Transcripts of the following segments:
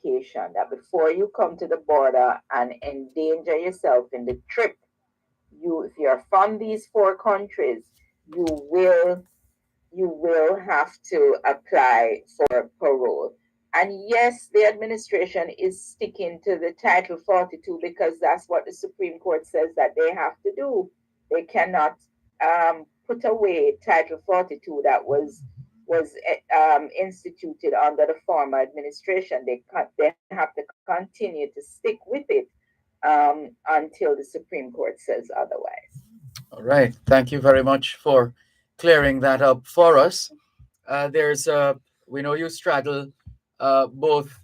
implication that before you come to the border and endanger yourself in the trip, if you're from these four countries, you will you will have to apply for parole. And yes, the administration is sticking to the Title 42 because that's what the Supreme Court says that they have to do. They cannot put away Title 42 that was instituted under the former administration. They have to continue to stick with it until the Supreme Court says otherwise. All right. Thank you very much for clearing that up for us. There's we know you straddle both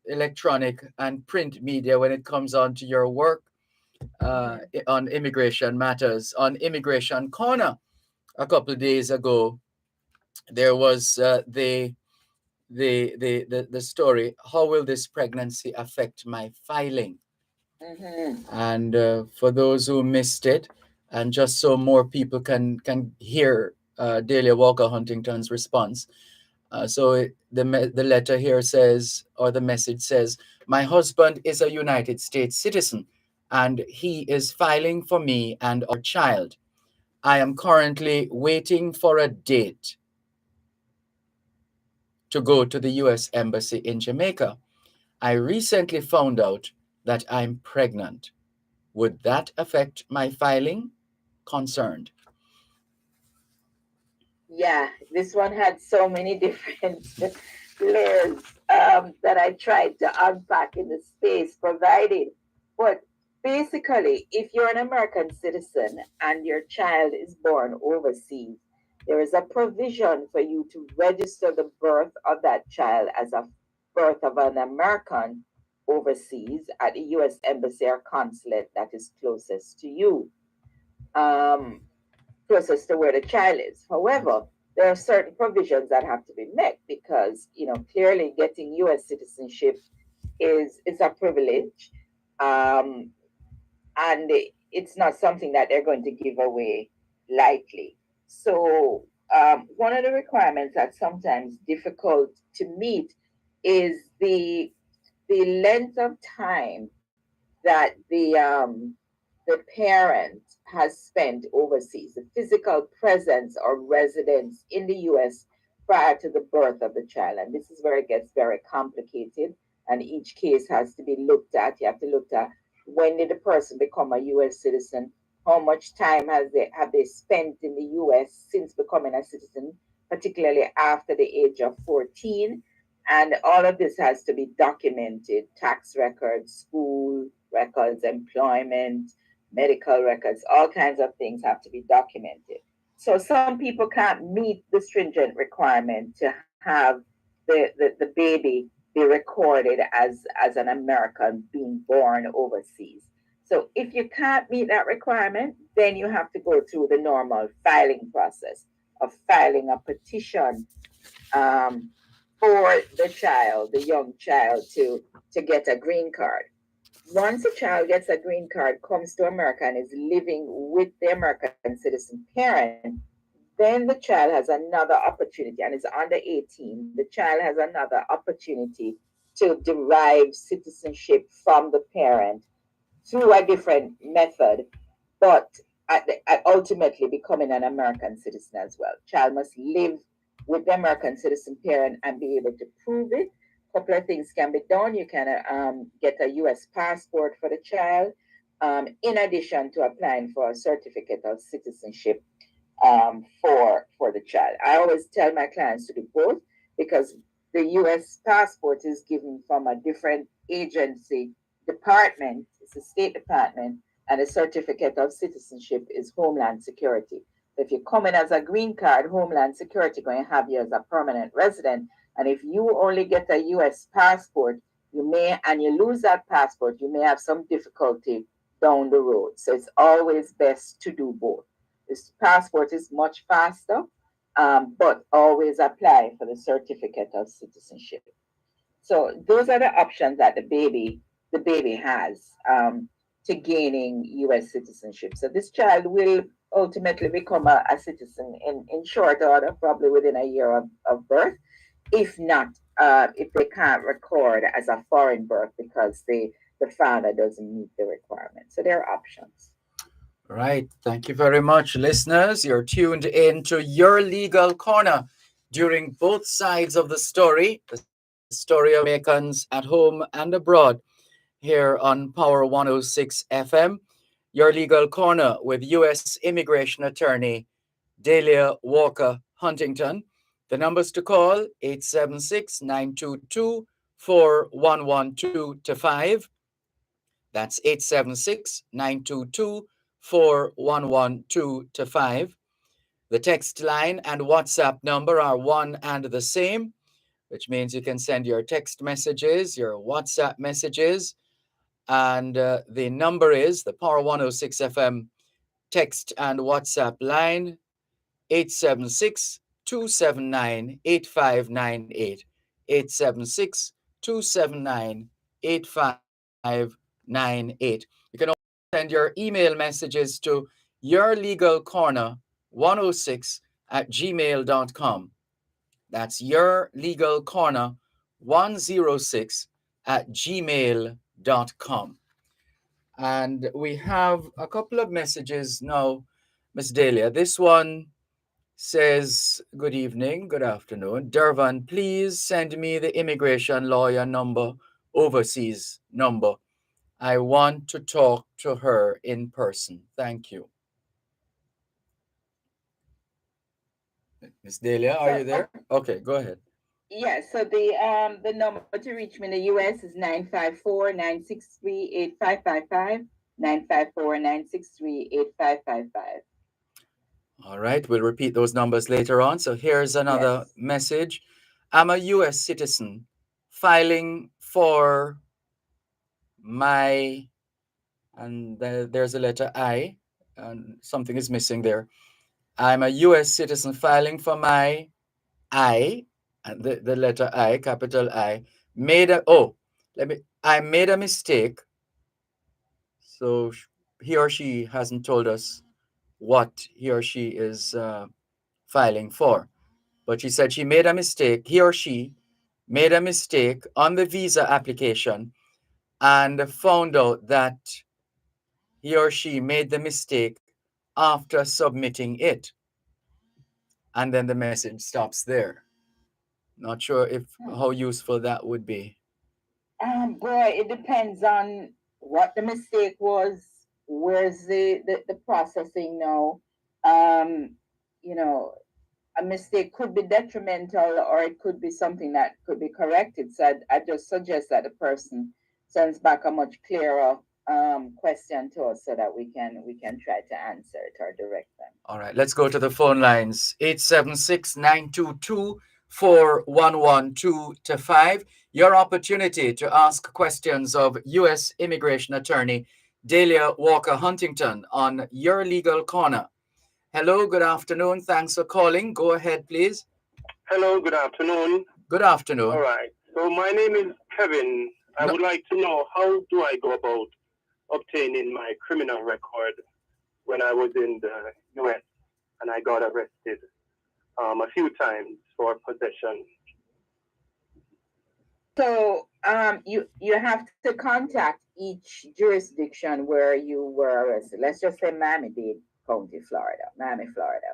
electronic and print media when it comes on to your work on immigration matters. On Immigration Corner a couple of days ago, there was the story, how will this pregnancy affect my filing? Mm-hmm. And for those who missed it, and just so more people can hear Delia Walker Huntington's response. The letter here says, or the message says, my husband is a United States citizen, and he is filing for me and our child. I am currently waiting for a date to go to the U.S. Embassy in Jamaica. I recently found out that I'm pregnant. Would that affect my filing? Concerned. Yeah, this one had so many different layers that I tried to unpack in the space provided. But basically, if you're an American citizen and your child is born overseas, there is a provision for you to register the birth of that child as a birth of an American overseas at the U.S. Embassy or consulate that is closest to you. Um, Closest to where the child is. However, there are certain provisions that have to be met because clearly getting U.S. citizenship is a privilege, um, and it's not something that they're going to give away lightly. So one of the requirements that's sometimes difficult to meet is the length of time that the parent has spent overseas, the physical presence or residence in the US prior to the birth of the child. And this is where it gets very complicated. And each case has to be looked at. You have to look at when did the person become a US citizen, how much time have they spent in the US since becoming a citizen, particularly after the age of 14. And all of this has to be documented: tax records, school records, employment, medical records, all kinds of things have to be documented. So some people can't meet the stringent requirement to have the baby be recorded as an American being born overseas. So if you can't meet that requirement, then you have to go through the normal filing process of filing a petition um, for the child, the young child, to get a green card. Once a child gets a green card, comes to America, and is living with the American citizen parent, then the child has another opportunity, and is under 18. The child has another opportunity to derive citizenship from the parent through a different method, but ultimately becoming an American citizen as well. Child must live with the American citizen parent and be able to prove it. A couple of things can be done. You can get a U.S. passport for the child, in addition to applying for a certificate of citizenship for the child. I always tell my clients to do both because the U.S. passport is given from a different agency department. It's a State Department, and a certificate of citizenship is Homeland Security. So if you come in as a green card, Homeland Security going to have you as a permanent resident. And if you only get a U.S. passport, and you lose that passport, you may have some difficulty down the road. So it's always best to do both. This passport is much faster, but always apply for the certificate of citizenship. So those are the options that the baby has to gaining U.S. citizenship. So this child will ultimately become a citizen in short order, probably within a year of birth, if not if they can't record as a foreign birth because the father doesn't meet the requirement. So there are options. Right. Thank you very much, listeners. You're tuned in to Your Legal Corner during both sides of the story of Jamaicans at home and abroad, here on Power 106 FM. Your Legal Corner with U.S. immigration attorney Delia Walker Huntington. The numbers to call 876 922 4112 to 5. That's 876 922 4112 to 5. The text line and WhatsApp number are one and the same, which means you can send your text messages, your WhatsApp messages, and the number is the Power 106 FM text and WhatsApp line 876 279 8598. 876 279 8598. You can also send your email messages to yourlegalcorner106 at gmail.com. That's yourlegalcorner106 at gmail.com. And we have a couple of messages now, Miss Dahlia. This one says, good evening, good afternoon. Dervan, please send me the immigration lawyer number, overseas number. I want to talk to her in person. Thank you. Miss Dahlia, are So you there? Okay, go ahead. yes, so the number to reach me in the US is 954-963-8555. 954-963-8555. All right, we'll repeat those numbers later on. So here's another Yes. message. I'm a US citizen filing for my, and there's a letter I, and something is missing there. I'm a US citizen filing for my I, and the letter I, capital I, I made a mistake. So he or she hasn't told us what he or she is filing for. But she said she made a mistake, he or she made a mistake on the visa application and found out that he or she made the mistake after submitting it. And then the message stops there. Not sure if how useful that would be. Boy, it depends on what the mistake was. Where's the processing now? Um, you know, a mistake could be detrimental or it could be something that could be corrected. So I just suggest that the person sends back a much clearer question to us so that we can try to answer it or direct them. All right, let's go to the phone lines. 876-922-4112 to 5. Your opportunity to ask questions of U.S. immigration attorney Delia Walker Huntington on Your Legal Corner. Hello, good afternoon. Thanks for calling. Go ahead, please. Hello, good afternoon. Good All afternoon. right. So my name is Kevin. I No, would like to know how do I go about obtaining my criminal record when I was in the US and I got arrested a few times for possession. So you have to contact each jurisdiction where you were arrested. Let's just say Miami-Dade County, Florida, Miami, Florida.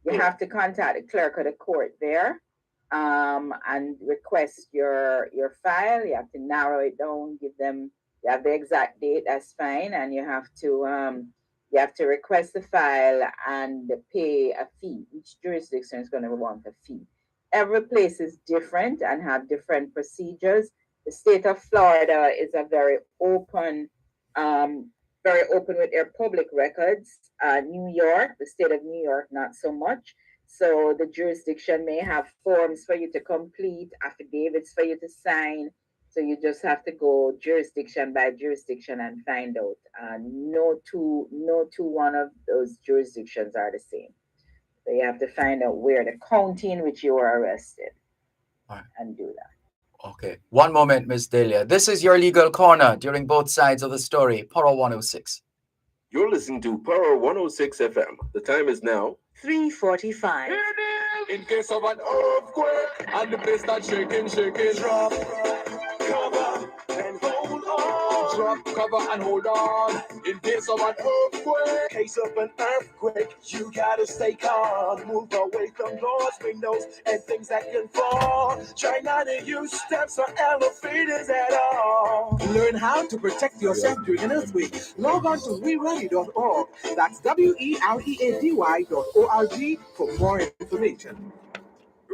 You Yeah. have to contact the clerk of the court there, and request your file. You have to narrow it down, give them you have the exact date. That's fine, and you have to request the file and pay a fee. Each jurisdiction is going to want a fee. Every place is different and have different procedures. The state of Florida is a um, very open with their public records. New York, the state of New York, not so much. So the jurisdiction may have forms for you to complete, affidavits for you to sign. So you just have to go jurisdiction by jurisdiction and find out. No two one of those jurisdictions are the same. So you have to find out where the county in which you were arrested all right. and do that. Okay. One moment, Miss Delia. This is Your Legal Corner during both sides of the story. Poro 106. You're listening to Power 106 FM. The time is now 3:45. In case of an earthquake and the place that shaking, shaking, drop, cover and hold on. Drop, cover and hold on. In case of an earthquake, case of an earthquake, you gotta stay calm. Move away from doors, windows, and things that can fall. Try not to use steps or elevators at all. Learn how to protect yourself during an earthquake. Log on to weready.org. That's weready.org for more information.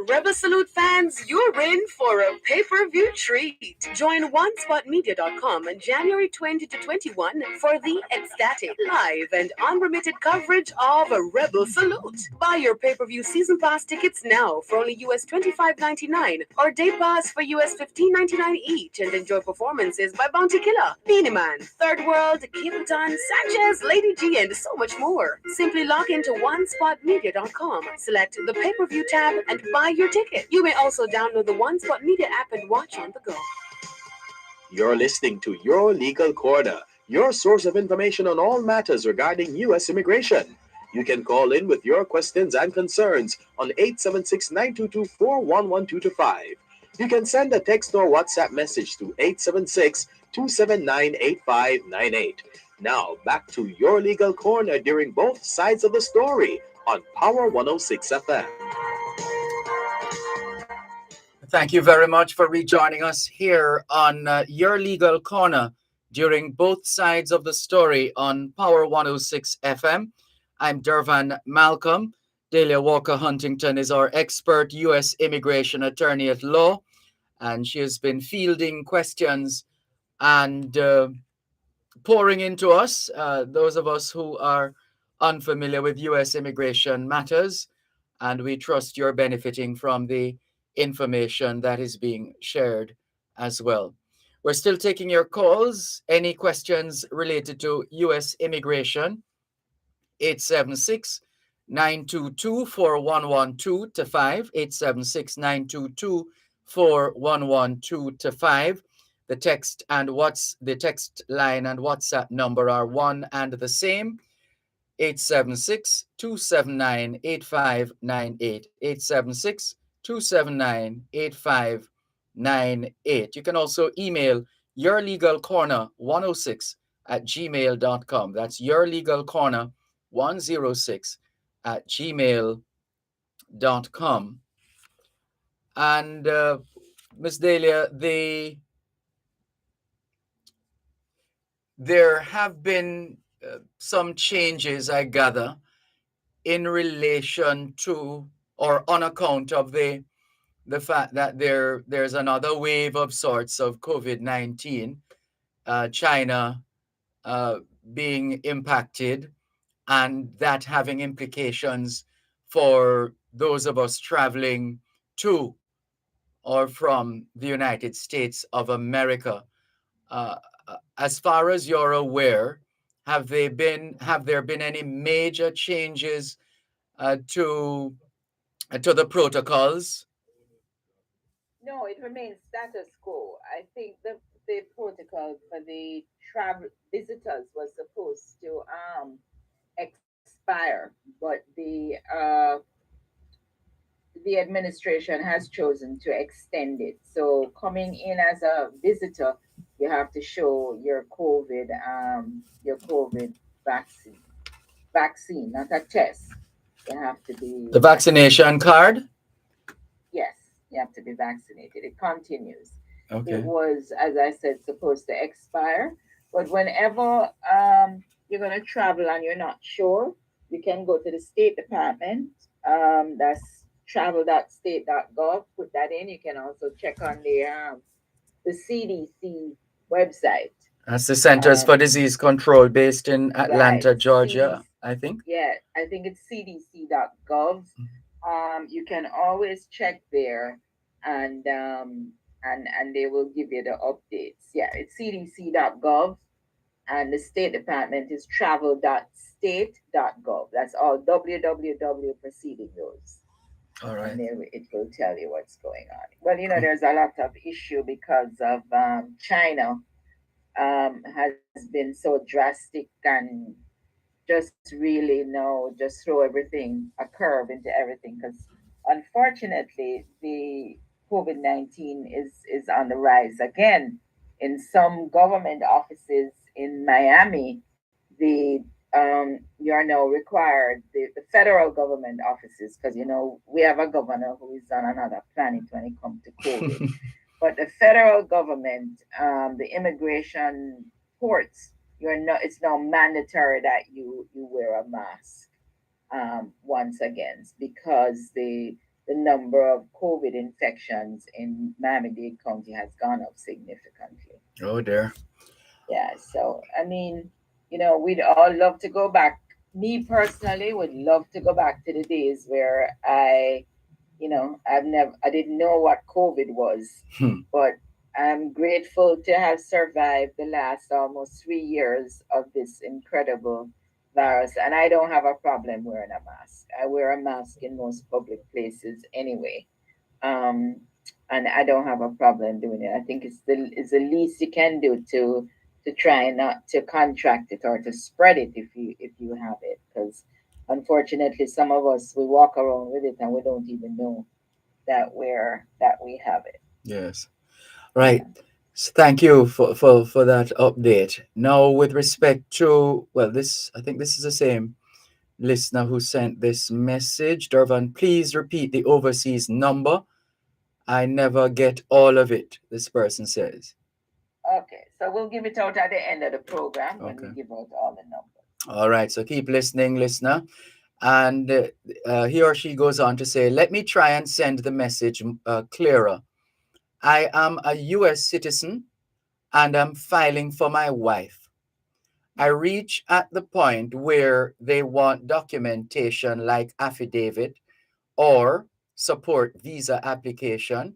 Rebel Salute fans, you're in for a pay-per-view treat. Join OneSpotMedia.com on January 20 to 21 for the ecstatic, live, and unremitted coverage of a Rebel Salute. Buy your pay-per-view season pass tickets now for only US $25.99 or day pass for US $15.99 each, and enjoy performances by Bounty Killer, Beanie Man, Third World, Capleton, Sanchez, Lady G, and so much more. Simply log into OneSpotMedia.com, select the pay-per-view tab, and buy your ticket. You may also download the One Spot Media app and watch on the go. You're listening to Your Legal Corner, your source of information on all matters regarding U.S. immigration. You can call in with your questions and concerns on 876-922-411225. You can send a text or WhatsApp message to 876-279-8598. Now, back to Your Legal Corner during both sides of the story on Power 106 FM. Thank you very much for rejoining us here on Your Legal Corner during both sides of the story on Power 106 FM. I'm Dervan Malcolm. Delia Walker Huntington is our expert U.S. immigration attorney at law, and she has been fielding questions and pouring into us, those of us who are unfamiliar with U.S. immigration matters, and we trust you're benefiting from the information that is being shared as well. We're still taking your calls. Any questions related to U.S. immigration? 876-922-4112 to 5. 876-922-4112 to 5. The text line and WhatsApp number are one and the same. 876-279-8598. 876-279-8598. You can also email yourlegalcorner106@gmail.com. That's yourlegalcorner106@gmail.com. And Ms. Dahlia, there have been some changes, I gather, in relation to or on account of the fact that there's another wave of sorts of COVID-19, China being impacted, and that having implications for those of us traveling to or from the United States of America. Uh, as far as you're aware, have there been any major changes to the protocols? No, it remains status quo. I think the protocol for the travel visitors was supposed to expire, but the administration has chosen to extend it. So coming in as a visitor, you have to show your COVID vaccine, not a test. You have to be The vaccination vaccinated. card? Yes, you have to be vaccinated. It continues. It Okay. was, as I said, supposed to expire, but whenever you're going to travel and you're not sure, you can go to the State Department. That's travel.state.gov. Put that in. You can also check on the CDC website. That's the Centers for Um, Disease Control based in right, Atlanta, CDC. Georgia, I think. Yeah, I think it's cdc.gov. You can always check there, and and they will give you the updates. Yeah, it's cdc.gov, and the State Department is travel.state.gov. That's all www preceding those, All and right. there it will tell you what's going on. Well, there's a lot of issue because of China has been so drastic and just really just throw everything a curve into everything because unfortunately the COVID-19 is on the rise again in some government offices in Miami. The You are now required, the federal government offices, because we have a governor who is on another planet when it comes to COVID. But the federal government, the immigration ports, it's now mandatory that you wear a mask once again because the number of COVID infections in Miami-Dade County has gone up significantly. Oh dear. Yeah, so I mean, we'd all love to go back. Me personally would love to go back to the days where I didn't know what COVID was, Hmm. but I'm grateful to have survived the last almost 3 years of this incredible virus. And I don't have a problem wearing a mask. I wear a mask in most public places anyway. Um, and I don't have a problem doing it. I think it's the least you can do to try not to contract it or to spread it if you have it, because unfortunately some of us we walk around with it and we don't even know that we have it. Yes. Yeah. Right. Thank you for that update. Now, with respect to, well, this, I think this is the same listener who sent this message. Dervan, please repeat the overseas number. I never get all of it, this person says. Okay, so we'll give it out at the end of the program when we Okay. give out all the numbers. All right. So keep listening, listener. And he or she goes on to say, let me try and send the message clearer. I am a US citizen and I'm filing for my wife. I reach at the point where they want documentation like affidavit or support visa application.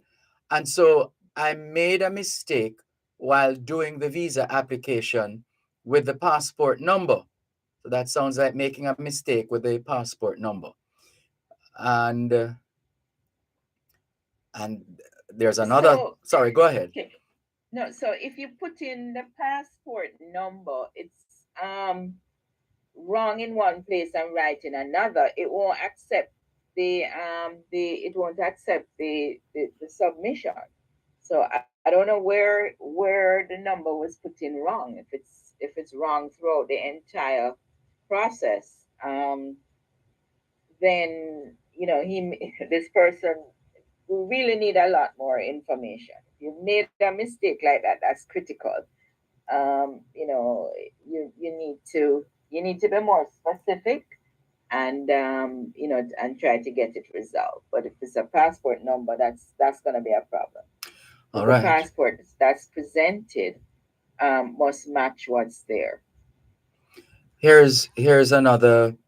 And so I made a mistake while doing the visa application with the passport number. So that sounds like making a mistake with the passport number. And and there's another. So, Sorry, go ahead. okay, no, so if you put in the passport number, it's wrong in one place and right in another. It won't accept it won't accept the submission. So I don't know where the number was put in wrong. If it's wrong throughout the entire process, then he this person we really need a lot more information. If you made a mistake like that, that's critical. You need to be more specific and try to get it resolved. But if it's a passport number, that's going to be a problem. All Because the right. passport that's presented must match what's there. Here's another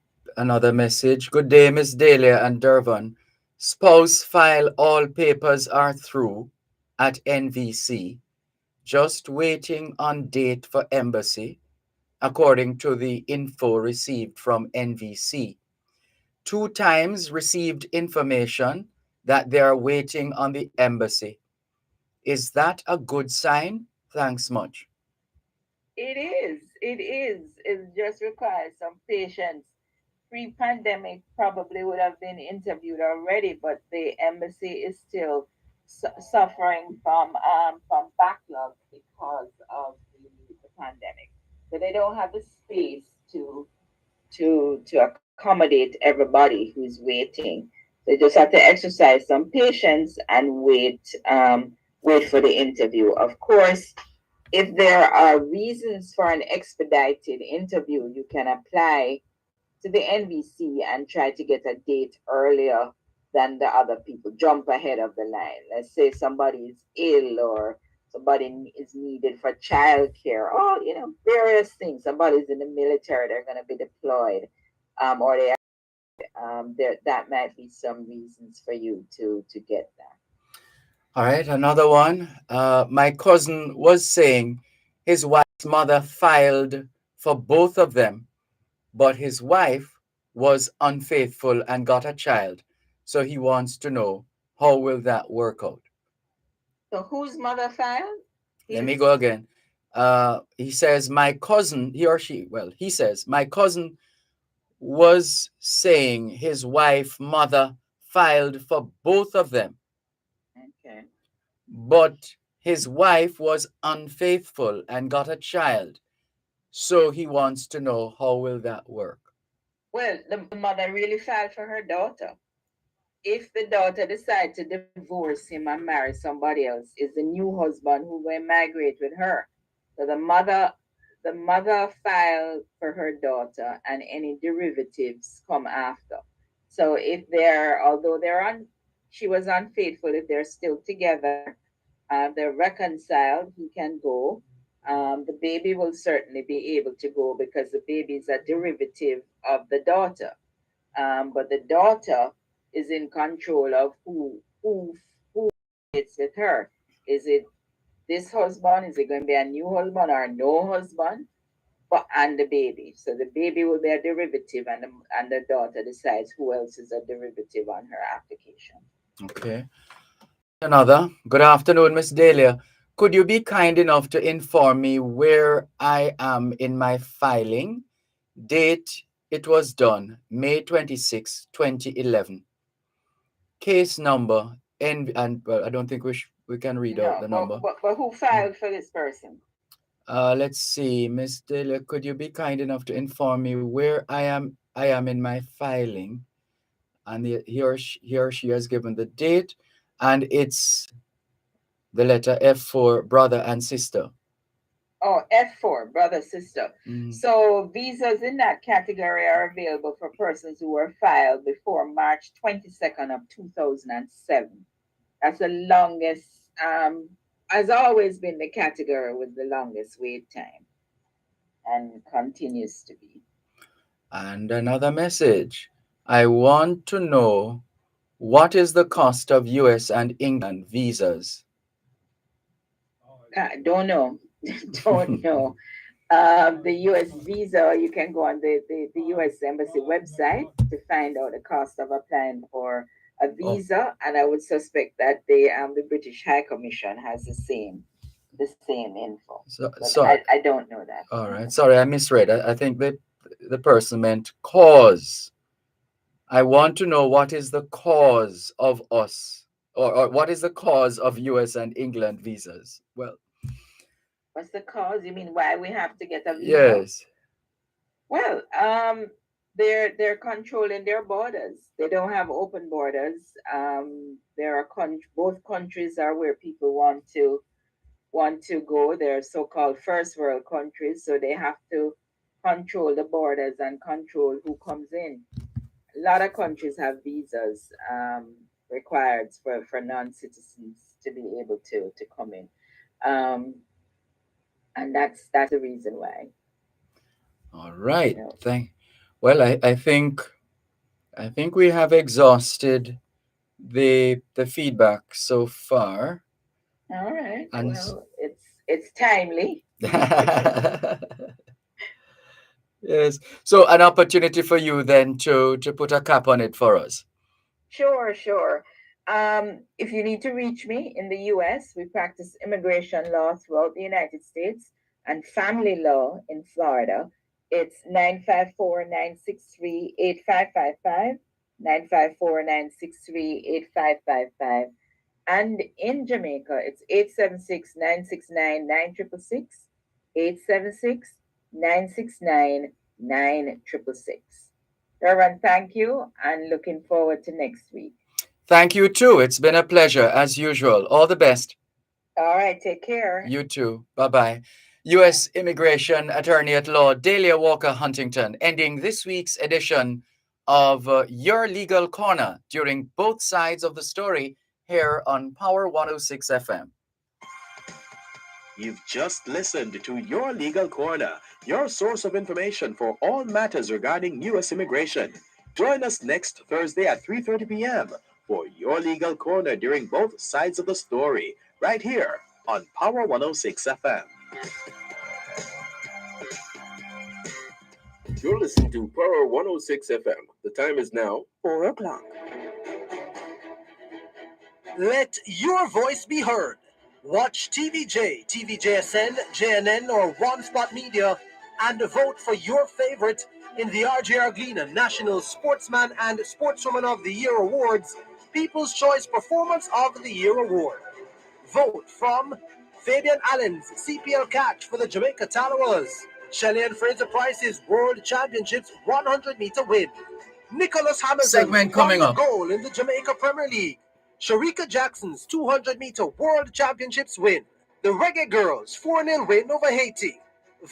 message. Good day, Miss Dahlia and Dervan. Spouse file all papers are through at NVC. Just waiting on date for embassy, according to the info received from NVC. 2 times received information that they are waiting on the embassy. Is that a good sign? Thanks much. It is. It is. It just requires some patience. Pre-pandemic probably would have been interviewed already, but the embassy is still suffering from backlog because of the pandemic. So they don't have the space to accommodate everybody who's waiting. They just have to exercise some patience and wait for the interview. Of course, if there are reasons for an expedited interview, you can apply to the NVC and try to get a date earlier than the other people, jump ahead of the line. Let's say somebody is ill or somebody is needed for childcare or, various things. Somebody's in the military, they're going to be deployed, or that might be some reasons for you to get that. All right, another one. My cousin was saying his wife's mother filed for both of them, but his wife was unfaithful and got a child. So he wants to know, how will that work out? So whose mother filed? Let me His? go again. He says, my cousin, he or she, well, he says, my cousin was saying his wife, mother, filed for both of them, Okay. but his wife was unfaithful and got a child. So he wants to know how will that work? Well, the mother really filed for her daughter. If the daughter decides to divorce him and marry somebody else, is the new husband who will migrate with her. So the mother filed for her daughter, and any derivatives come after. So if they're although they're on, she was unfaithful. If they're still together, they're reconciled. He can go. The baby will certainly be able to go because the baby is a derivative of the daughter. But the daughter is in control of who it's with her. Is it this husband? Is it going to be a new husband or no husband? But and the baby. So the baby will be a derivative, and the daughter decides who else is a derivative on her application. Okay. Another. Good afternoon, Miss Dahlia. Could you be kind enough to inform me where I am in my filing? Date it was done, May 26, 2011. Case number, and well, I don't think we can read out No, the but number. but, but who filed for this person? Let's see, Miss Dahlia, could you be kind enough to inform me where I am in my filing? And he or she has given the date, and it's the letter F for brother and sister. Oh, F4, brother, sister. Mm. So visas in that category are available for persons who were filed before March 22nd of 2007. That's the longest, has always been the category with the longest wait time and continues to be. And another message. I want to know what is the cost of US and England visas? Don't know. Don't know. The US visa, you can go on the US Embassy website to find out the cost of applying for a Oh, visa, and I would suspect that the British High Commission has the same info, so, but sorry. I don't know that. All right. Sorry, I misread. I think that the person meant cause. I want to know what is the cause of us, or what is the cause of US and England visas? Well, What's the cause? You mean why we have to get a visa? yes. Well, they're controlling their borders. They don't have open borders. There are both countries are where people want to go. They're so-called first world countries, so they have to control the borders and control who comes in. A lot of countries have visas required for non-citizens to be able to come in, um, and that's the reason why. All right. You know. Well, I think we have exhausted the feedback so far. All right. And Well, it's timely. yes. So an opportunity for you then to put a cap on it for us. Sure, sure. If you need to reach me in the US, we practice immigration law throughout the United States and family law in Florida. It's 954-963-8555, 954-963-8555. And in Jamaica, it's 876-969-9666, 876-969-9666. Dervan, thank you, and looking forward to next week. Thank you too. It's been a pleasure as usual. All the best. All right, take care. You too. Bye bye. U.S. Immigration Attorney at Law Dahlia Walker Huntington ending this week's edition of Your Legal Corner during both sides of the story here on Power 106 FM. You've just listened to Your Legal Corner, your source of information for all matters regarding U.S. immigration. Join us next Thursday at 3:30 p.m. for Your Legal Corner during both sides of the story, right here on Power 106 FM. You're listening to Power 106 FM. The time is now 4 o'clock. Let your voice be heard. Watch TVJ, TVJSN, JNN, or One Spot Media and vote for your favorite In the RJR Gleaner National Sportsman and Sportswoman of the Year Awards, People's Choice Performance of the Year Award. Vote from Fabian Allen's CPL catch for the Jamaica Tallowers, Shelley and Fraser Price's World Championships 100-meter win, Nicholas Hamilton's Segment coming wonder up. goal in the Jamaica Premier League, Sharika Jackson's 200-meter World Championships win, the Reggae Girls' 4-0 win over Haiti.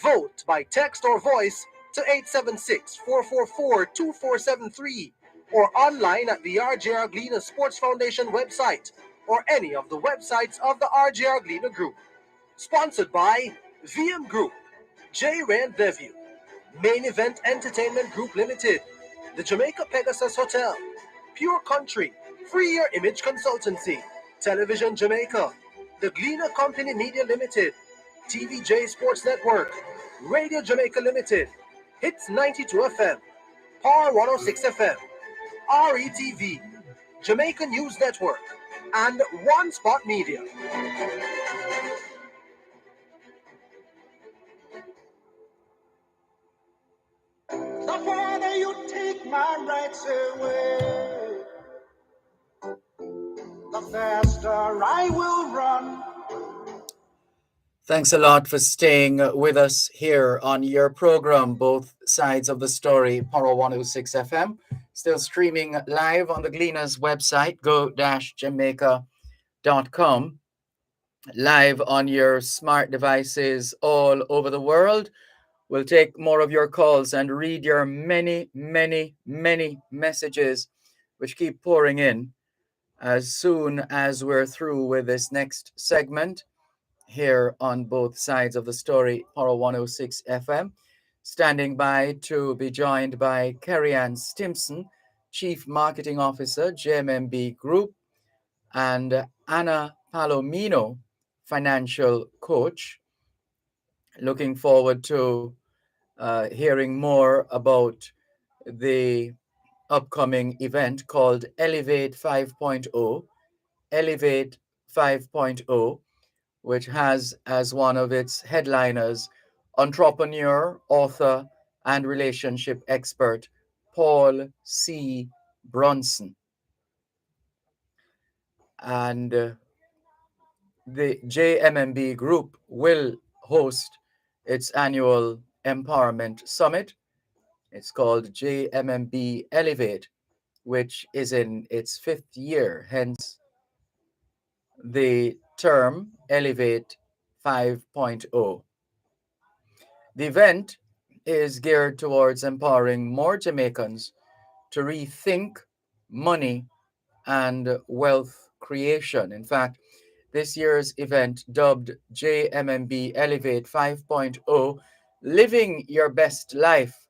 Vote by text or voice to 876-444-2473 or online at the RJR Gleaner Sports Foundation website or any of the websites of the RJR Gleaner Group. Sponsored by VM Group, J. Rand Bevue, Main Event Entertainment Group Limited, the Jamaica Pegasus Hotel, Pure Country, Free Your Image Consultancy, Television Jamaica, the Gleaner Company Media Limited, TVJ Sports Network, Radio Jamaica Limited, Hits 92 FM, Power 106 FM, RETV, Jamaica News Network, and One Spot Media. The farther you take my rights away, the faster I will run. Thanks a lot for staying with us here on your program, both sides of the story, Paro 106 FM. Still streaming live on the Gleaners website, go-jamaica.com. Live on your smart devices all over the world. We'll take more of your calls and read your many, many, many messages which keep pouring in as soon as we're through with this next segment here on both sides of the story, Poro 106 FM. Standing by to be joined by Carrie Ann Stimson, Chief Marketing Officer, JMMB Group, and Anna Palomino, Financial Coach. Looking forward to hearing more about the upcoming event called Elevate 5.0, Elevate 5.0, which has as one of its headliners entrepreneur, author, and relationship expert Paul C. Bronson. And the JMMB Group will host its annual Empowerment Summit. It's called JMMB Elevate, which is in its fifth year, hence the term Elevate 5.0. The event is geared towards empowering more Jamaicans to rethink money and wealth creation. In fact, this year's event, dubbed JMMB Elevate 5.0, Living Your Best Life,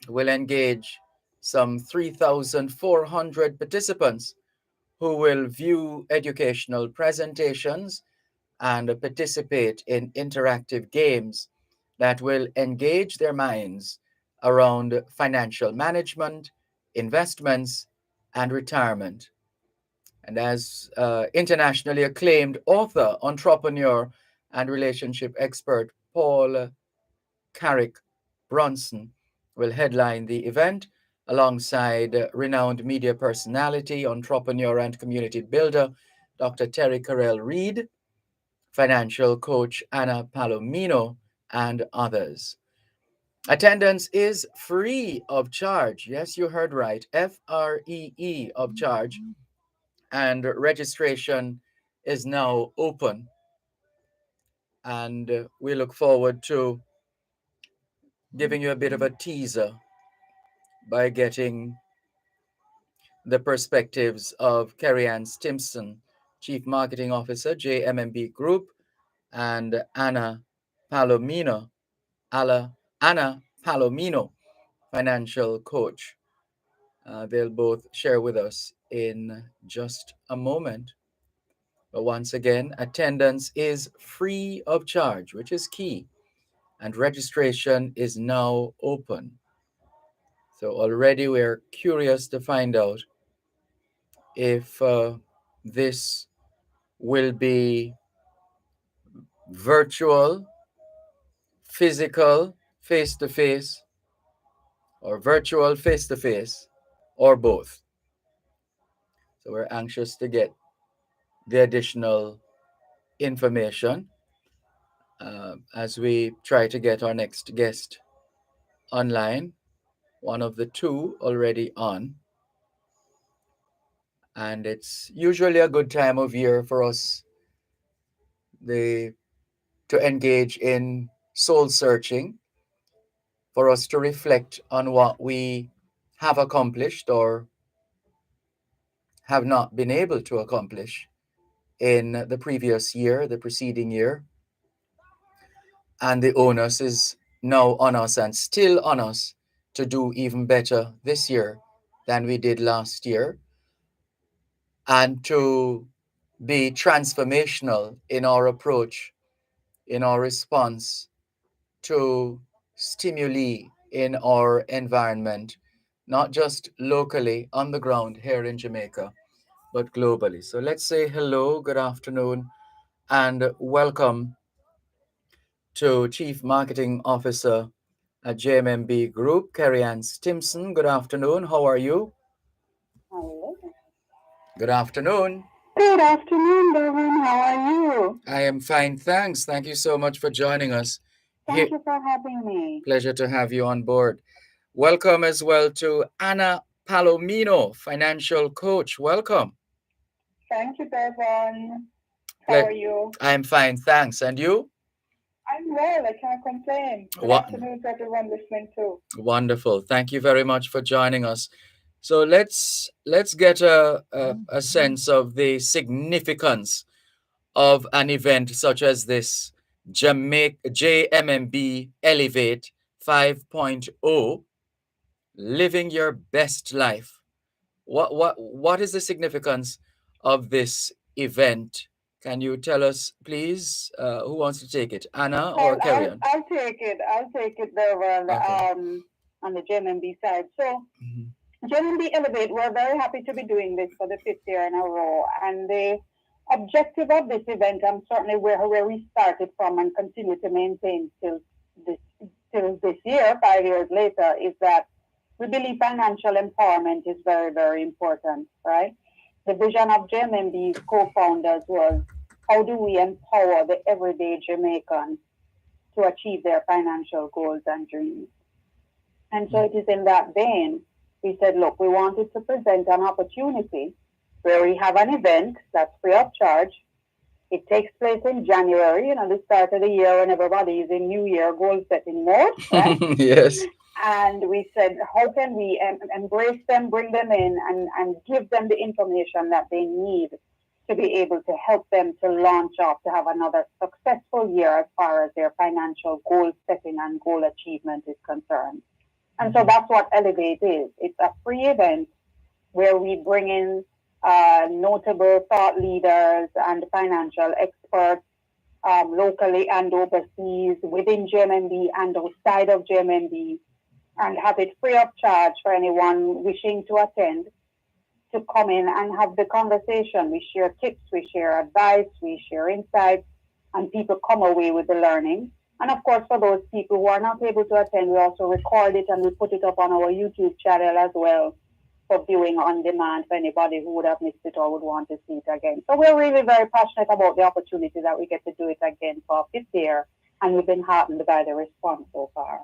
will engage some 3,400 participants who will view educational presentations and participate in interactive games that will engage their minds around financial management, investments, and retirement. And as internationally acclaimed author, entrepreneur, and relationship expert Paul Carrick Bronson will headline the event alongside renowned media personality, entrepreneur, and community builder Dr. Terry Carell Reed, financial coach Anna Palomino, and others. Attendance is free of charge. Yes, you heard right. FREE of charge. And registration is now open. And we look forward to giving you a bit of a teaser by getting the perspectives of Carrie Ann Stimson, Chief Marketing Officer, JMMB Group, and Palomino, Anna Palomino, Financial Coach. They'll both share with us in just a moment. But once again, attendance is free of charge, which is key, and registration is now open. So already we're curious to find out if this will be virtual, physical, face to face, or virtual, face to face, or both. So we're anxious to get the additional information as we try to get our next guest online. One of the two already on, and it's usually a good time of year for us the to engage in soul searching, for us to reflect on what we have accomplished or have not been able to accomplish in the previous year, the preceding year, and the onus is now on us and still on us to do even better this year than we did last year, and to be transformational in our approach, in our response to stimuli in our environment, not just locally on the ground here in Jamaica, but globally. So let's say hello, good afternoon, and welcome to Chief Marketing Officer at JMMB Group, Carrie Ann Stimson. Good afternoon. How are you? Hello. Good afternoon. Good afternoon, Dervan. How are you? I am fine, thanks. Thank you so much for joining us. Thank you for having me. Pleasure to have you on board. Welcome as well to Anna Palomino, financial coach. Welcome. Thank you, Dervan. How are you? I'm fine, thanks. And you? I'm well. I can't complain. Good afternoon to everyone listening too. Wonderful. Thank you very much for joining us. So let's get a sense of the significance of an event such as this Jamaica JMMB Elevate 5.0, living your best life. What is the significance of this event? Can you tell us, please? Who wants to take it, Anna or Carrie Ann? I'll take it. I'll take it, Dervan. Okay. On the JMB side. So, Mhm. JMB Elevate, we're very happy to be doing this for the fifth year in a row, and the objective of this event, and certainly where we started from and continue to maintain this till this year, 5 years later, is that we believe financial empowerment is very, very important, right? The vision of JMMB's co-founders was, how do we empower the everyday Jamaican to achieve their financial goals and dreams? And so it is in that vein, we said, look, we wanted to present an opportunity where we have an event that's free of charge. It takes place in January, the start of the year when everybody is in New Year goal setting mode, right? Yes. And we said, how can we embrace them, bring them in, and give them the information that they need to be able to help them to launch off to have another successful year as far as their financial goal setting and goal achievement is concerned. And so that's what Elevate is. It's a free event where we bring in notable thought leaders and financial experts locally and overseas, within JMMB and outside of JMMB, and have it free of charge for anyone wishing to attend to come in and have the conversation. We share tips, we share advice, we share insights, and people come away with the learning. And of course, for those people who are not able to attend, we also record it and we put it up on our YouTube channel as well for viewing on demand for anybody who would have missed it or would want to see it again. So we're really very passionate about the opportunity that we get to do it again for our fifth year, and we've been heartened by the response so far.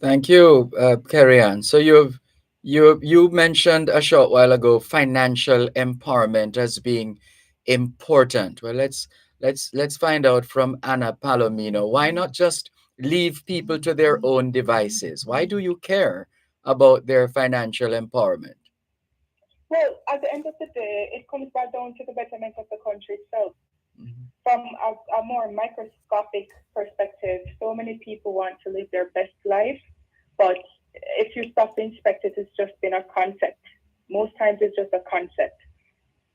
Thank you, Carrie Ann. So you mentioned a short while ago financial empowerment as being important. Well, let's find out from Anna Palomino. Why not just leave people to their own devices? Why do you care about their financial empowerment? Well, at the end of the day, it comes back down to the betterment of the country itself. Mhm. From a more microscopic perspective, so many people want to live their best life, but if you stop to inspect it, it's just been a concept. Most times it's just a concept.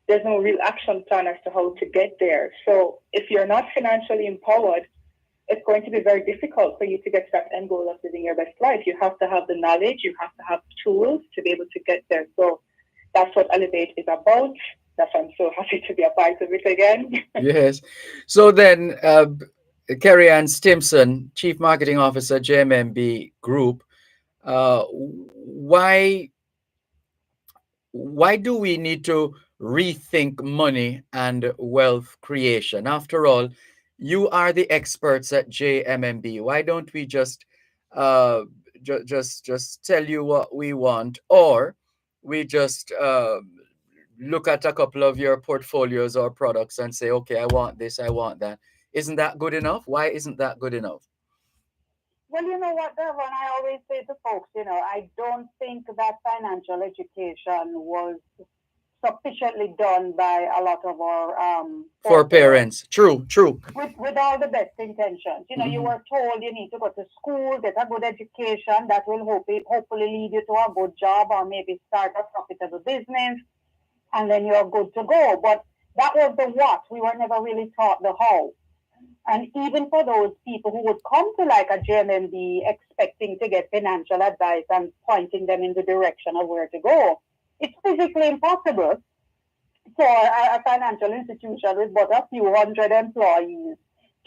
There's no real action plan as to how to get there. So if you're not financially empowered, it's going to be very difficult for you to get to that end goal of living your best life. You have to have the knowledge, you have to have tools to be able to get there. So that's what Elevate is about. That's why I'm so happy to be a part of it again. Yes. So then, Carrie Ann Stimson, Chief Marketing Officer, JMMB Group, Why do we need to rethink money and wealth creation? After all, you are the experts at JMMB. Why don't we just uh, just tell you what we want, or we just look at a couple of your portfolios or products and say, okay, I want this, I want that. Isn't that good enough? Why isn't that good enough? Well, you know what, Dervan, I always say to folks, I don't think that financial education was sufficiently done by a lot of our For foreparents. parents. True, true. With all the best intentions. You Mhm. were told you need to go to school, get a good education that will hopefully lead you to a good job or maybe start a profitable business, and then you're good to go. But that was the what. We were never really taught the how. And even for those people who would come to like a JMMB expecting to get financial advice and pointing them in the direction of where to go, it's physically impossible for a financial institution with but a few hundred employees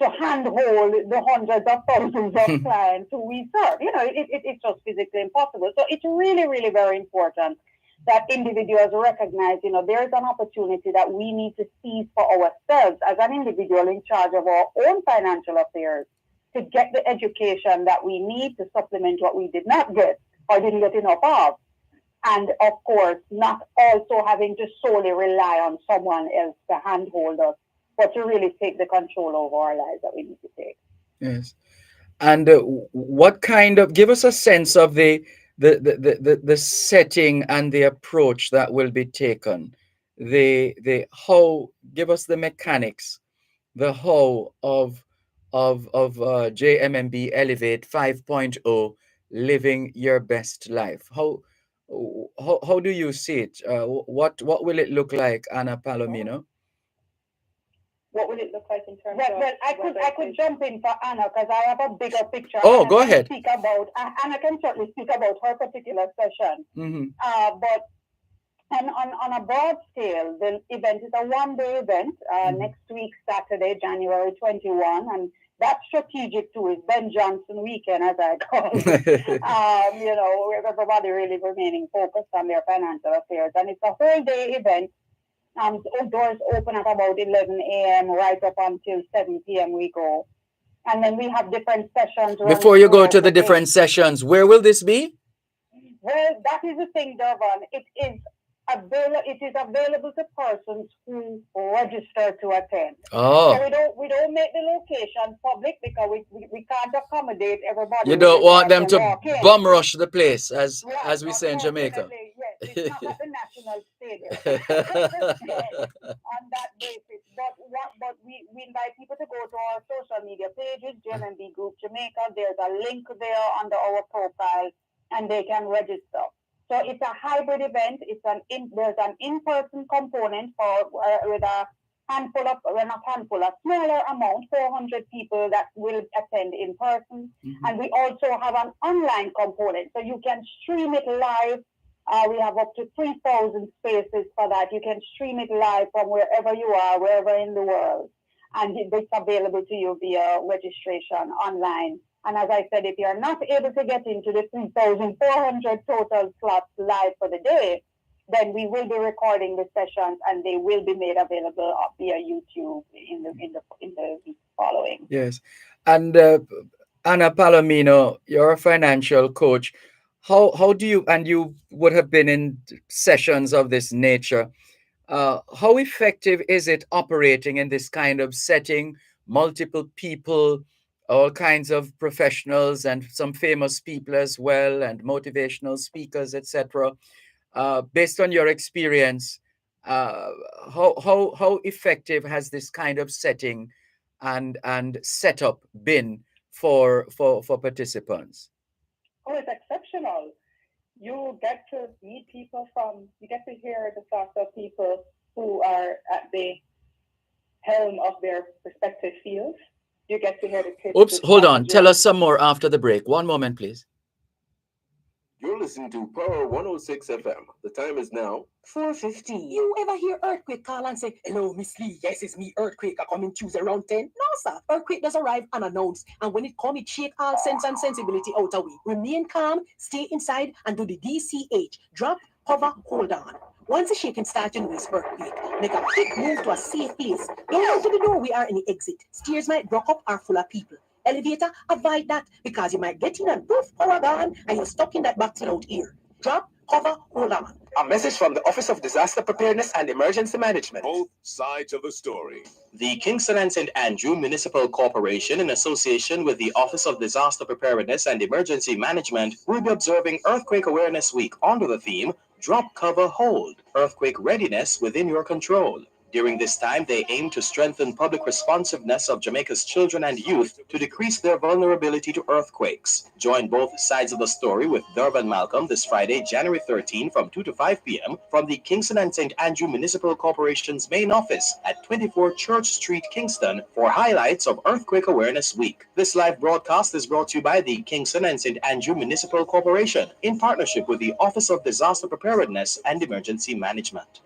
to handhold the hundreds of thousands of clients who we serve. It's just physically impossible. So it's really, really very important that individuals recognize, there's an opportunity that we need to seize for ourselves as an individual in charge of our own financial affairs to get the education that we need to supplement what we did not get or didn't get enough of. And of course, not also having to solely rely on someone else to handhold us, but to really take the control over our lives that we need to take. Yes. And what kind of, give us a sense of the setting and the approach that will be taken. The how, give us the mechanics, the how of JMMB Elevate 5.0, living your best life. How do you see it? What will it look like, Anna Palomino? What will it look like in terms Well, of well, I could jump in for Anna because I have a bigger picture. Oh, Anna go can ahead. speak about Anna can certainly speak about her particular session. Mm-hmm. But on a broad scale, the event is a one-day event. Next week, Saturday, January 21, and that's strategic too. Is Ben Johnson weekend, as I call it. Where everybody really remaining focused on their financial affairs, and it's a whole day event. Doors open at about 11 a.m. right up until 7 p.m. we go. And then we have different sessions Before running you go throughout to the the day. different sessions, where will this be? Well, that is the thing, Dervan. It is available to persons who register to attend. Oh, So we don't make the location public because we can't accommodate everybody you who don't want decides them to to walk in. bum rush the place, Right, as we say in Jamaica. unfortunately, yes, it's not at the National Stadium. So, on that basis. But we invite people to go to our social media pages, JMB Group Jamaica. There's a link there under our profile, and they can register. So it's a hybrid event. There's an in-person component with a handful of, well, not handful, a smaller amount, 400 people that will attend in person. Mhm. And we also have an online component. So you can stream it live. We have up to 3,000 spaces for that. You can stream it live from wherever you are, wherever in the world. And it's available to you via registration online. And as I said, if you're not able to get into the 3,400 total slots live for the day, then we will be recording the sessions and they will be made available via YouTube in the week following. Yes. And Anna Palomino, you're a financial coach. How do you, and you would have been in sessions of this nature, how effective is it operating in this kind of setting? Multiple people, all kinds of professionals, and some famous people as well, and motivational speakers, etc. Based on your experience, uh, how effective has this kind of setting and setup been for participants? Oh, it's exceptional. You get to meet people you get to hear the thoughts of people who are at the helm of their respective fields. You get to hear the tips, Oops, the hold on. Tell strategies. us some more after the break. One moment, please. You're listening to Power 106 FM. The time is now 4:15. You ever hear earthquake call and say, "Hello, Miss Lee. Yes, it's me, earthquake. I come in Tuesday around 10." No, sir. Earthquake does arrive unannounced. And when it come, it shake all sense and sensibility out of we. Remain calm, stay inside, and do the DCH. Drop, cover, hold on. Once the shaking starts, you know it's earthquake. Make a quick move to a safe place. Don't run to the door. We are in the exit. Stairs might block up or full of people. Elevator, avoid that because you might get in and poof, power gone, and you're stuck in that box out here. Drop, cover, hold on. A message from the Office of Disaster Preparedness and Emergency Management. Both sides of the story. The Kingston and St. Andrew Municipal Corporation, in association with the Office of Disaster Preparedness and Emergency Management, will be observing Earthquake Awareness Week under the theme, Drop, Cover, Hold, Earthquake Readiness Within Your Control. During this time, they aim to strengthen public responsiveness of Jamaica's children and youth to decrease their vulnerability to earthquakes. Join both sides of the story with Dervan Malcolm this Friday, January 13 from 2 to 5 p.m. from the Kingston and St. Andrew Municipal Corporation's main office at 24 Church Street, Kingston for highlights of Earthquake Awareness Week. This live broadcast is brought to you by the Kingston and St. Andrew Municipal Corporation in partnership with the Office of Disaster Preparedness and Emergency Management.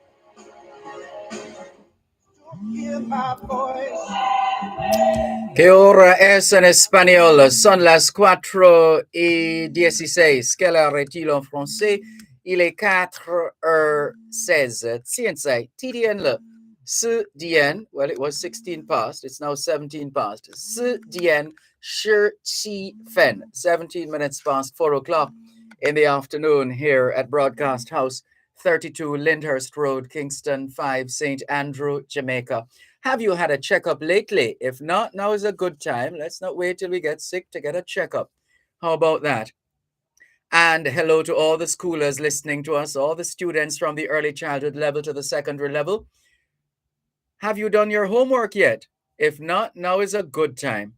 Que hora es en español? Son las 4:16. Quelle heure est-il en français? Il est 4h16. Tiensai, TDN le. Si dien, well, it was 16 past. It's now 17 past. Si dien, shi chi fen. 17 minutes past 4 o'clock in the afternoon here at Broadcast House, 32 Lyndhurst Road, Kingston 5, St. Andrew, Jamaica. Have you had a checkup lately? If not, now is a good time. Let's not wait till we get sick to get a checkup. How about that? And hello to all the schoolers listening to us, all the students from the early childhood level to the secondary level. Have you done your homework yet? If not, now is a good time.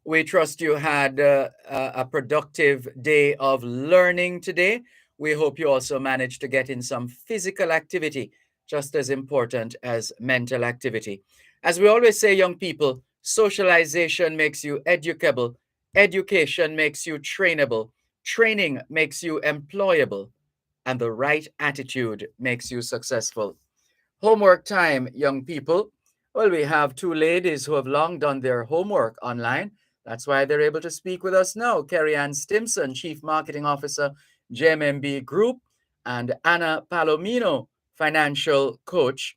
We trust you had a productive day of learning today. We hope you also managed to get in some physical activity, just as important as mental activity. As we always say, young people, socialization makes you educable, education makes you trainable, training makes you employable, and the right attitude makes you successful. Homework time, young people. Well, we have two ladies who have long done their homework online. That's why they're able to speak with us now. Carrie Ann Stimson, Chief Marketing Officer, JMMB Group, and Anna Palomino, Financial Coach.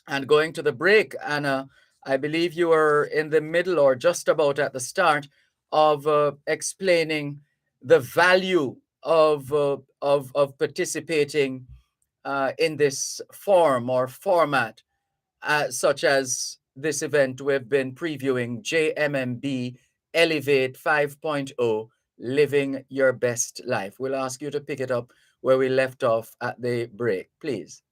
And going to the break, Anna, I believe you were in the middle or just about at the start of explaining the value of participating in this form or format, such as this event we've been previewing, JMMB Elevate 5.0, Living Your Best Life. We'll ask you to pick it up where we left off at the break, please.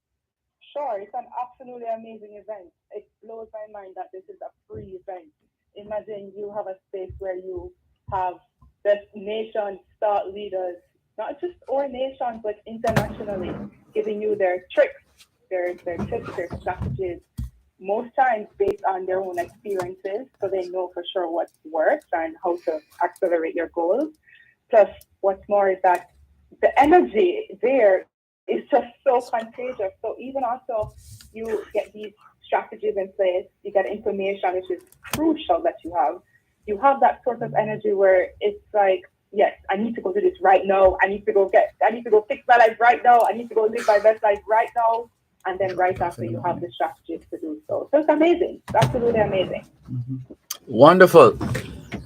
Sure, it's an absolutely amazing event. It blows my mind that this is a free event. Imagine you have a space where you have the nation's thought leaders, not just our nation, but internationally, giving you their tricks, their tips, their strategies, most times based on their own experiences, so they know for sure what works and how to accelerate your goals. Plus, what's more is that the energy there is just so contagious. So even also, you get these strategies in place, you get information, which is crucial that you have. You have that sort of energy where it's like, yes, I need to go do this right now. I need to go fix my life right now. I need to go live my best life right now. And then right after, you have the strategies to do so. So it's amazing. It's absolutely amazing. Mm-hmm. Wonderful.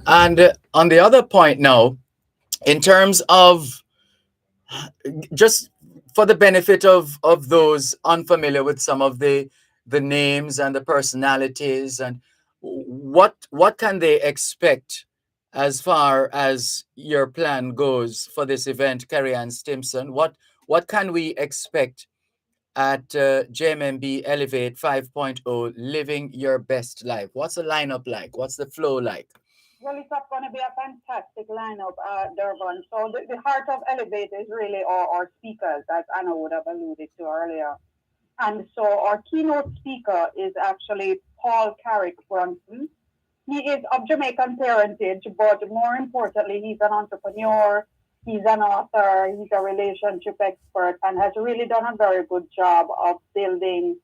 And on the other point now, in terms of just for the benefit of those unfamiliar with some of the names and the personalities, and what can they expect as far as your plan goes for this event, Carrie Ann Stimson? What can we expect at JMMB Elevate 5.0, Living Your Best Life? What's the lineup like? What's the flow like? Well, it's going to be a fantastic lineup, Dervan. So the heart of Elevate is really our speakers, as Anna would have alluded to earlier. And so our keynote speaker is actually Paul Carrick Brunson. He is of Jamaican parentage, but more importantly, he's an entrepreneur. He's an author, he's a relationship expert, and has really done a very good job of building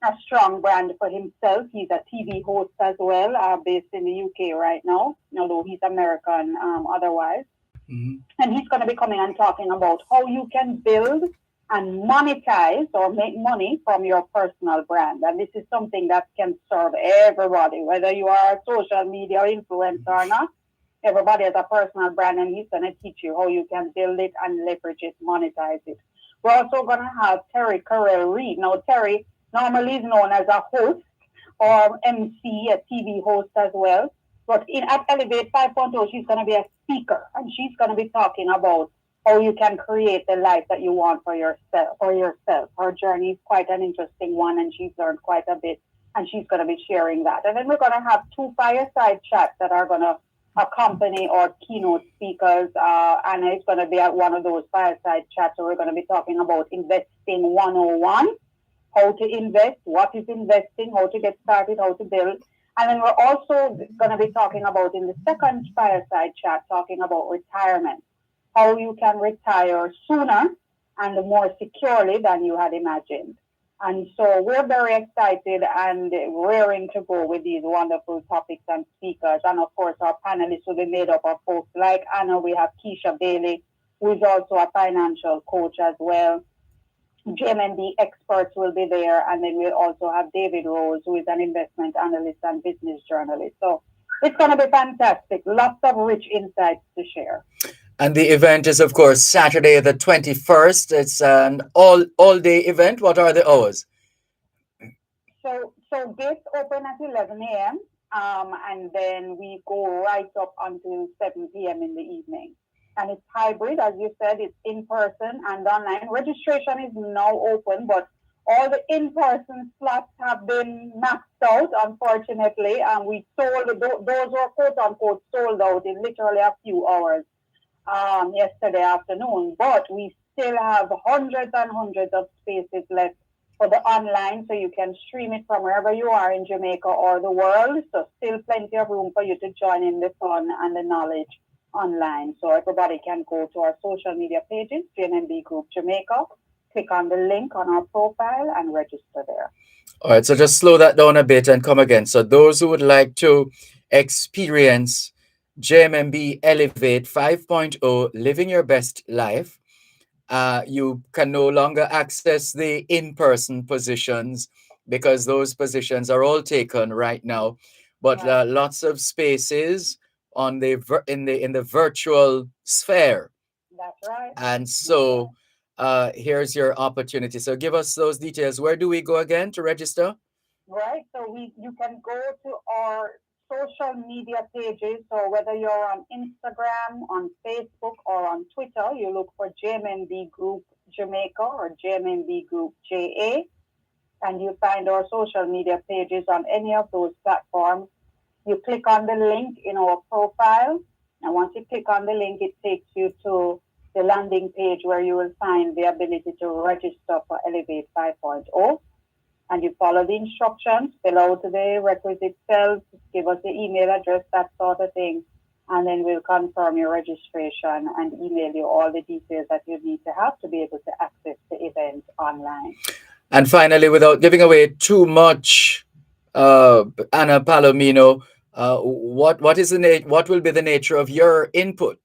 a strong brand for himself. He's a TV host as well, based in the UK right now, although he's American otherwise. Mhm. And he's going to be coming and talking about how you can build and monetize or make money from your personal brand. And this is something that can serve everybody, whether you are a social media influencer or not. Everybody has a personal brand, and he's going to teach you how you can build it and leverage it, monetize it. We're also going to have Terry Carell Reed. Now, Terry normally is known as a host or MC, a TV host as well. But in at Elevate 5.0, she's going to be a speaker, and she's going to be talking about how you can create the life that you want for yourself. Her journey is quite an interesting one, and she's learned quite a bit, and she's going to be sharing that. And then we're going to have two fireside chats that are going to accompany our keynote speakers. Anna is going to be at one of those fireside chats. So we're going to be talking about investing 101, how to invest, what is investing, how to get started, how to build. And then we're also going to be talking about in the second fireside chat, talking about retirement, how you can retire sooner and more securely than you had imagined. And so we're very excited and raring to go with these wonderful topics and speakers. And of course, our panelists will be made up of folks like Anna. We have Keisha Bailey, who is also a financial coach as well. JMNB experts will be there. And then we'll also have David Rose, who is an investment analyst and business journalist. So it's going to be fantastic. Lots of rich insights to share. And the event is, of course, Saturday the 21st. It's an all-day event. What are the hours? So gates open at 11 a.m. And then we go right up until 7 p.m. in the evening. And it's hybrid, as you said, it's in person and online. Registration is now open, but all the in-person slots have been maxed out, unfortunately. And we sold, those were quote-unquote sold out in literally a few hours yesterday afternoon. But we still have hundreds and hundreds of spaces left for the online, so you can stream it from wherever you are in Jamaica or the world. So still plenty of room for you to join in the fun and the knowledge online. So everybody can go to our social media pages, JNB Group Jamaica, click on the link on our profile and register there. All right, so just slow that down a bit and come again. So those who would like to experience JMMB Elevate 5.0, living your best life, you can no longer access the in-person positions because those positions are all taken right now. But lots of spaces on the in the virtual sphere. That's right. And so here's your opportunity. So give us those details. Where do we go again to register? Right. So you can go to our social media pages. So whether you're on Instagram, on Facebook, or on Twitter, you look for JMNB Group Jamaica or JMNB Group JA, and you find our social media pages on any of those platforms. You click on the link in our profile, and once you click on the link, it takes you to the landing page where you will find the ability to register for Elevate 5.0. And you follow the instructions, fill out the requisite cells, give us the email address, that sort of thing. And then we'll confirm your registration and email you all the details that you need to have to be able to access the event online. And finally, without giving away too much, Anna Palomino, what will be the nature of your input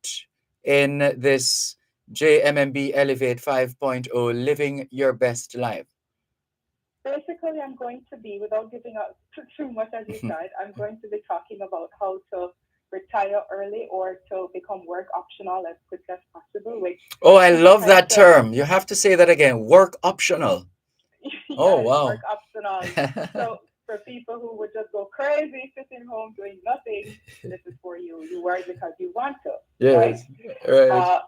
in this JMMB Elevate 5.0, living your best life? Basically, I'm going to be, without giving out too much as you said, I'm going to be talking about how to retire early or to become work optional as quick as possible. Which I love that term. You have to say that again, work optional. Yes, oh, wow. Work optional. So for people who would just go crazy, sitting home doing nothing, this is for you. You work because you want to. Yes, right.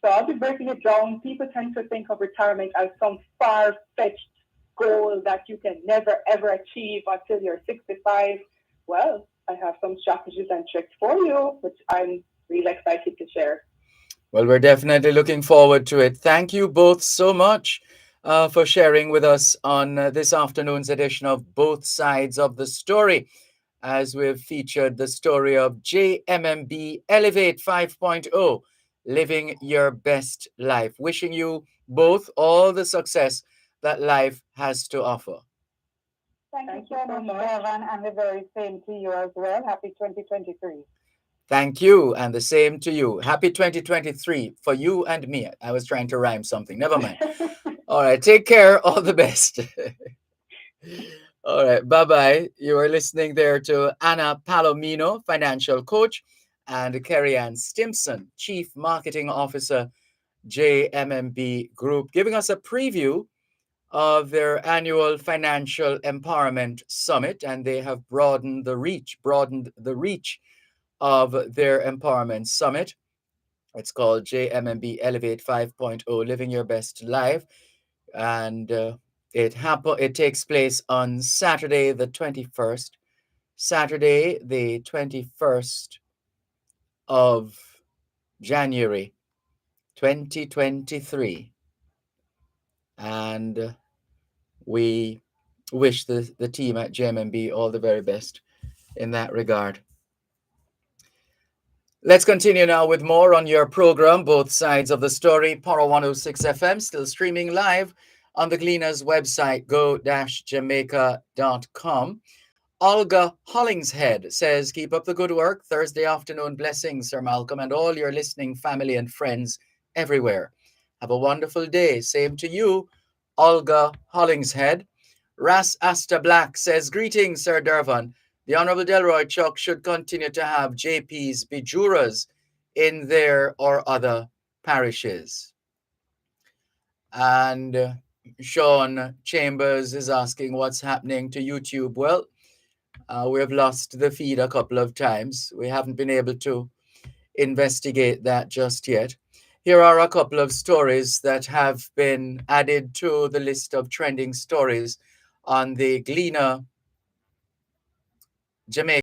So I'll be breaking it down. People tend to think of retirement as some far-fetched goal that you can never ever achieve until you're 65. Well, I have some strategies and tricks for you, which I'm really excited to share. Well, we're definitely looking forward to it. Thank you both so much for sharing with us on this afternoon's edition of Both Sides of the Story, as we've featured the story of JMMB Elevate 5.0, living your best life. Wishing you both all the success that life has to offer. Thank you Thank you so so much, much. Dervan, and the very same to you as well. Happy 2023. Thank you, and the same to you. Happy 2023 for you and me. I was trying to rhyme something. Never mind. All right, take care. All the best. All right, bye bye. You are listening there to Anna Palomino, financial coach, and Kerry Ann Stimson, Chief Marketing Officer, JMMB Group, giving us a preview of their annual Financial Empowerment Summit, and they have broadened the reach of their Empowerment Summit. It's called JMMB Elevate 5.0, Living Your Best Life, and it takes place on Saturday the 21st. Saturday the 21st of January 2023. And we wish the team at JMMB all the very best in that regard. Let's continue now with more on your program, Both Sides of the Story, Power 106 FM, still streaming live on the Gleaners website, go-jamaica.com. Olga Hollingshead says, keep up the good work. Thursday afternoon blessings, Sir Malcolm, and all your listening family and friends everywhere. Have a wonderful day. Same to you, Olga Hollingshead. Ras Asta Black says, greetings, Sir Dervan. The Honorable Delroy Chuck should continue to have JP's Bijuras in their or other parishes. And Sean Chambers is asking what's happening to YouTube. Well, we have lost the feed a couple of times. We haven't been able to investigate that just yet. Here are a couple of stories that have been added to the list of trending stories on the Gleaner Jamaica